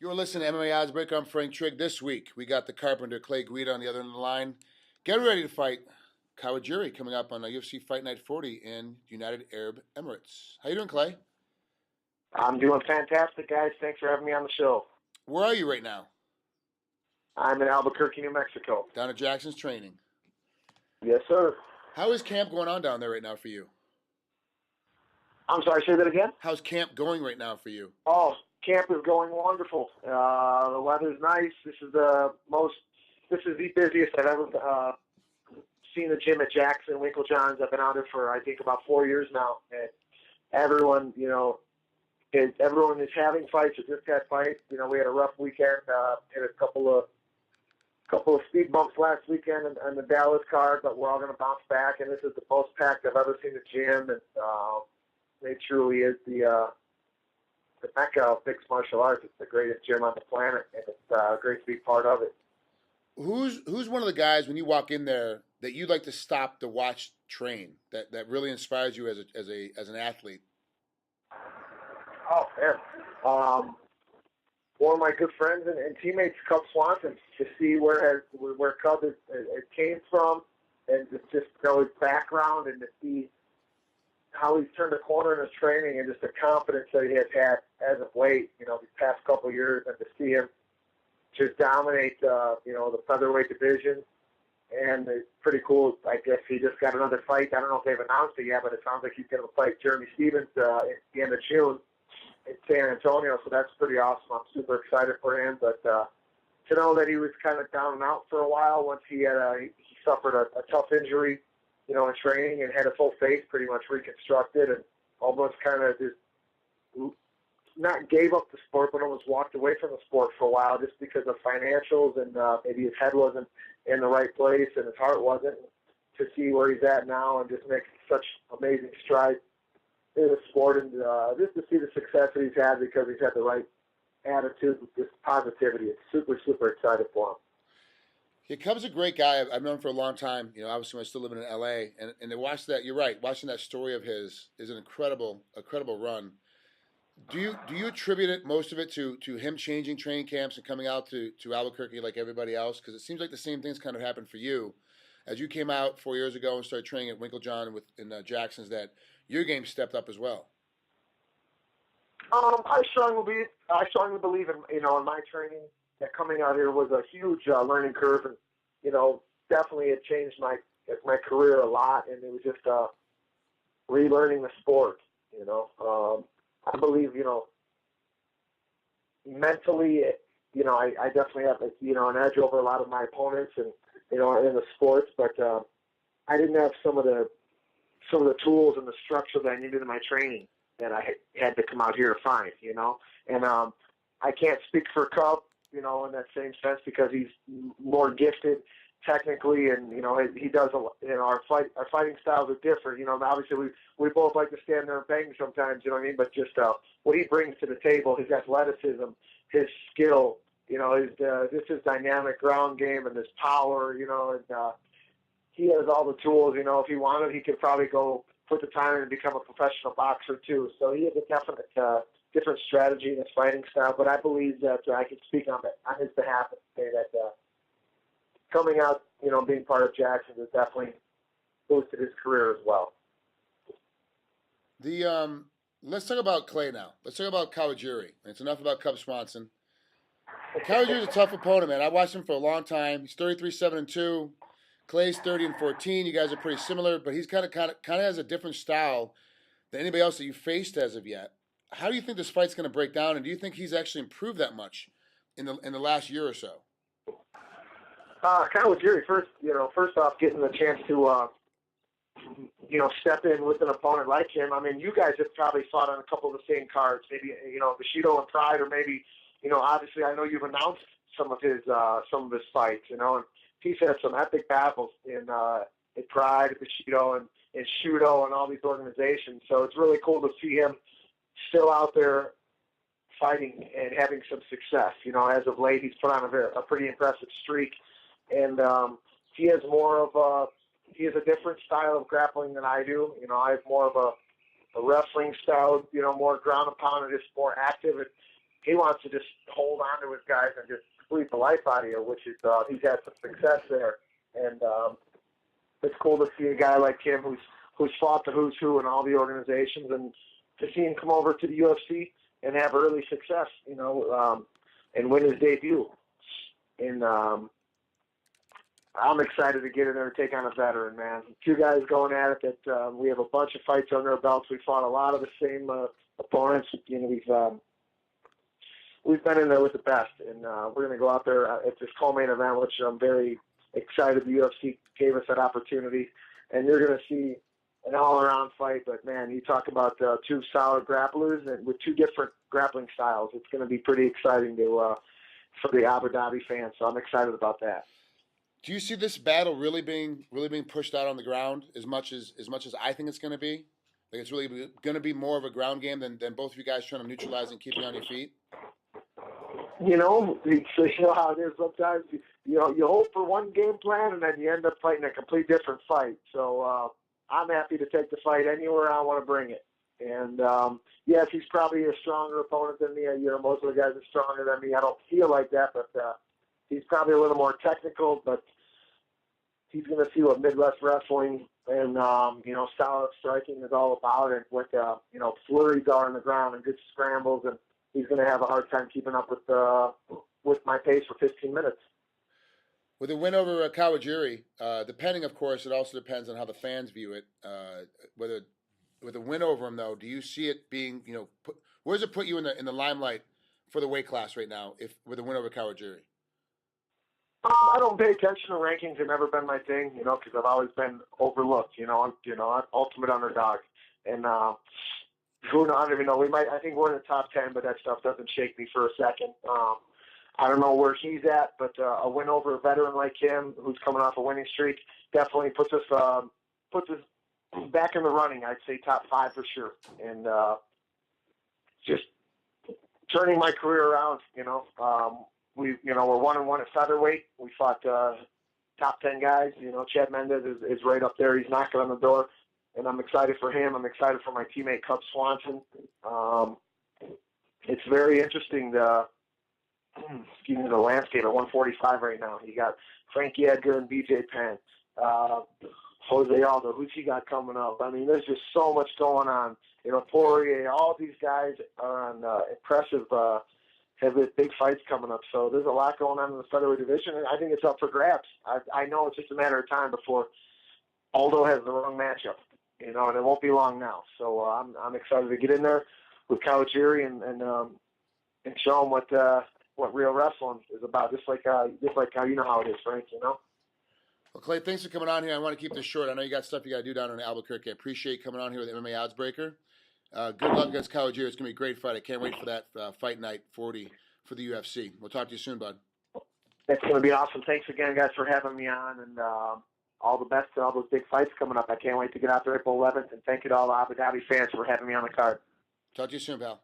You're listening to MMA Oddsbreaker. I'm Frank Trigg. This week, we got the Carpenter, Clay Guida on the other end of the line. Get ready to fight Kawajiri coming up on UFC Fight Night 40 in United Arab Emirates. How you doing, Clay? I'm doing fantastic, guys. Thanks for having me on the show. Where are you right now? I'm in Albuquerque, New Mexico. Down at Jackson's training. Yes, sir. How is camp going on down there right now for you? I'm sorry, say that again? How's camp going right now for you? Oh, camp is going wonderful. The weather's nice. This is the busiest I've ever seen the gym at Jackson Winklejohn's. I've been out there for, I think, about 4 years now. And everyone, everyone is having fights or just had fights. You know, we had a rough weekend, had a couple of speed bumps last weekend on the Dallas card, but we're all going to bounce back. And this is the most packed I've ever seen the gym. And it truly is the mecca of mixed martial arts. It's the greatest gym on the planet, and it's great to be part of it. Who's one of the guys when you walk in there that you'd like to stop to watch train that really inspires you as an athlete? Oh man, one of my good friends and teammates, Cub Swanson, to see where Cub it came from, and just know his background, and to see how he's turned a corner in his training, and just the confidence that he has had as of late, these past couple of years, and to see him just dominate, the featherweight division. And it's pretty cool. I guess he just got another fight. I don't know if they've announced it yet, but it sounds like he's going to fight Jeremy Stevens at the end of June in San Antonio. So that's pretty awesome. I'm super excited for him. But to know that he was kind of down and out for a while once he suffered a tough injury, in training, and had his whole face pretty much reconstructed, and almost kind of just not gave up the sport, but almost walked away from the sport for a while just because of financials, and maybe his head wasn't in the right place and his heart wasn't. To see where he's at now and just make such amazing strides in the sport, and just to see the success that he's had because he's had the right attitude with this positivity. It's super, super excited for him. Yeah, Cub's a great guy. I've known him for a long time. Obviously, when I was still living in L.A. And to watch that, you're right. Watching that story of his is an incredible run. Do you attribute it, most of it, to him changing training camps and coming out to Albuquerque like everybody else? Because it seems like the same things kind of happened for you as you came out 4 years ago and started training at Winklejohn in Jackson's. That your game stepped up as well. I strongly believe in my training. That coming out here was a huge learning curve, and definitely it changed my career a lot, and it was just relearning the sport. I believe mentally, I definitely have an edge over a lot of my opponents, and in the sports, but I didn't have some of the tools and the structure that I needed in my training that I had to come out here to find. And I can't speak for Cub, in that same sense, because he's more gifted technically, and he does a lot. Our fighting styles are different. Obviously we both like to stand there and bang sometimes, but just what he brings to the table, his athleticism, his skill, his dynamic ground game and his power, and he has all the tools. If he wanted, he could probably go put the time in and become a professional boxer too. So he has a definite different strategy in his fighting style, but I believe that I can speak on his behalf and say that coming out, being part of Jackson has definitely boosted his career as well. Let's talk about Clay now. Let's talk about Kawajiri. It's enough about Cub Swanson. Kawajiri's a tough opponent, man. I watched him for a long time. He's 33-7-2. Clay's 30-14. You guys are pretty similar, but he's kind of has a different style than anybody else that you faced as of yet. How do you think this fight's going to break down, and do you think he's actually improved that much in the last year or so? Kawajiri, first off, getting the chance to step in with an opponent like him. I mean, you guys have probably fought on a couple of the same cards, maybe Bushido and Pride, or maybe obviously I know you've announced some of his fights, and he's had some epic battles in Pride, Bushido, and Shudo, and all these organizations. So it's really cool to see him still out there fighting and having some success. As of late, he's put on a pretty impressive streak, and he has a different style of grappling than I do. I have more of a wrestling style, more ground and pound, and just more active. And he wants to just hold on to his guys and just squeeze the life out of you, which is he's had some success there. And it's cool to see a guy like him who's fought the who's who in all the organizations, and to see him come over to the UFC and have early success, and win his debut. And I'm excited to get in there and take on a veteran, man. Two guys going at it that we have a bunch of fights under our belts. We fought a lot of the same opponents. We've been in there with the best, and we're going to go out there at this co-main event, which I'm very excited the UFC gave us that opportunity. And you're going to see an all-around fight, but, man, you talk about two solid grapplers and with two different grappling styles. It's going to be pretty exciting for the Abu Dhabi fans, so I'm excited about that. Do you see this battle really being pushed out on the ground as much as I think it's going to be? Like it's really going to be more of a ground game than both of you guys trying to neutralize and keep you on your feet? You know how it is sometimes. You hope for one game plan, and then you end up fighting a complete different fight. So I'm happy to take the fight anywhere I want to bring it. And, yes, he's probably a stronger opponent than me. Most of the guys are stronger than me. I don't feel like that, but he's probably a little more technical, but he's going to see what Midwest wrestling and, style of striking is all about, and what, flurries are on the ground and good scrambles, and he's going to have a hard time keeping up with my pace for 15 minutes. With a win over Kawajiri, depending, of course, it also depends on how the fans view it. Whether with a win over him, though, do you see it being, where does it put you in the limelight for the weight class right now? If with a win over Kawajiri, I don't pay attention to rankings. Have never been my thing, because I've always been overlooked. I'm ultimate underdog, and who knows? I don't even know. I think we're in the top 10, but that stuff doesn't shake me for a second. I don't know where he's at, but a win over a veteran like him, who's coming off a winning streak, definitely puts us back in the running. I'd say top 5 for sure, and just turning my career around. We're 1-1 at featherweight. We fought top 10 guys. Chad Mendez is right up there. He's knocking on the door, and I'm excited for him. I'm excited for my teammate Cub Swanson. It's very interesting. The landscape at 145 right now. You got Frankie Edgar and BJ Penn, Jose Aldo. Who's he got coming up? I mean, there's just so much going on. Poirier. All these guys are on impressive. Have big fights coming up. So there's a lot going on in the featherweight division, and I think it's up for grabs. I know it's just a matter of time before Aldo has the wrong matchup, and it won't be long now. So I'm excited to get in there with Kawajiri and show him what real wrestling is about, just like how you know how it is, Frank. Well, Clay, thanks for coming on here. I want to keep this short. I know you got stuff you got to do down in Albuquerque. I appreciate you coming on here with MMA Oddsbreaker. Good luck against Kawajiri. It's going to be a great fight. I can't wait for that Fight Night 40 for the UFC. We'll talk to you soon, bud. It's going to be awesome. Thanks again, guys, for having me on, and all the best to all those big fights coming up. I can't wait to get out there April 11th, and thank you to all the Abu Dhabi fans for having me on the card. Talk to you soon, pal.